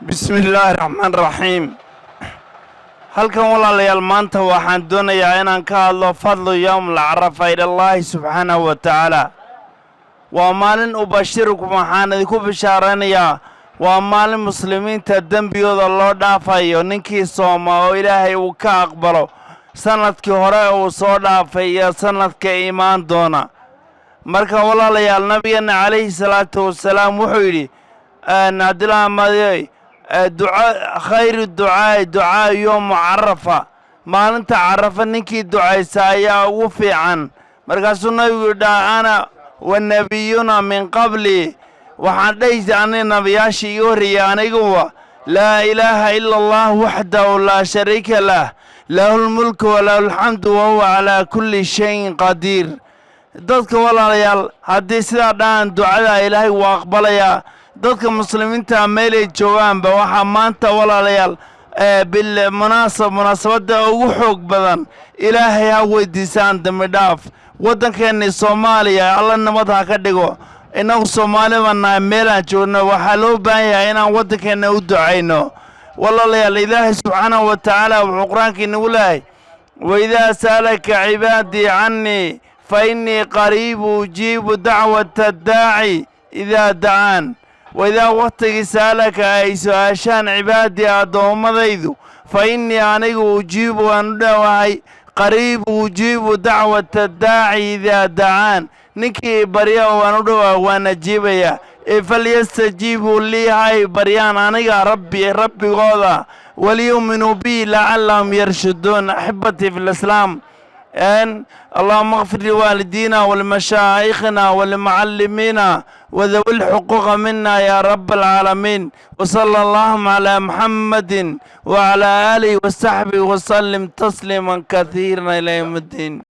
bismillaahi raxmaan raxiim. halkan walaalayaal maanta waxaan doonayaa inaan ka hadlo fadlu yawm lacarafa ilallaahi subxaanahu wa tacaala. waa maalin ubashirukum, waxaan idinku bishaaraynayaa waa maalin muslimiinta dembigooda loo dhaafayo. ninkii sooma oo ilaahay uu ka aqbalo sanadkii hore uu soo dhaafay iyo sanadka imaan doona. marka walaalayaal nabigeena calayhi salaatu wasalaam wuxuu yidhi khayru ducaa yowmu carafa, maalinta carafa ninkii ducaysa ayaa ugu fiican. markaasuu nabigu yidhi ana wanabiyuna min qabli, waxaan dhahaysa ani nabiyaashii iga horreeyay aniguwa laa ilaaha ila allah waxdahu laa shariika lah lahu lmulku walahu alxamdu wahuwa calaa kulli shayin qadiir. dadka walaalayaal haddii sidaa dhahan ducada ilaahay wuu aqbalayaa. dadka muslimiinta meelay joogaanba waxaa maanta walaalayaal munaasabadda ugu xoog badan ilaahay ha weydiisaan dembi dhaaf. waddankeennii soomaaliya alla nabad ha ka dhigo. innagu soomaali baan nahay, meelaan joogno waxaa loo baahan yahay inaan waddankeenna u ducayno. walaalayaal ilaahay subxaanahu wa tacaala wuxuu qur-aanka inagu leeyahay waidaa sa'alaka cibaadii cannii fa innii qariibu ujiibu dacwata daaci idaa dacaan. waidaa wakhtigii sa'alaka ay su-aashaan cibaadii addoommadaydu fa innii anigu ujiibu waan u dhowahay qariibu ujiibu dacwata daaci idaa dacaan. ninkii barya waan u dhowaa waan ajiibayaa. falyastajiibuu lii hay baryaan aniga rabbigooda waliyuuminuu bii lacallahum yarshuduun. axibbatii fi lislaam, اللهم اغفر لوالدينا ولمشايخنا ولمعلمينا وذوي الحقوق منا يا رب العالمين. وصلى اللهم على محمد وعلى آله وصحبه وسلم تسليما كثيرا إلى يوم الدين.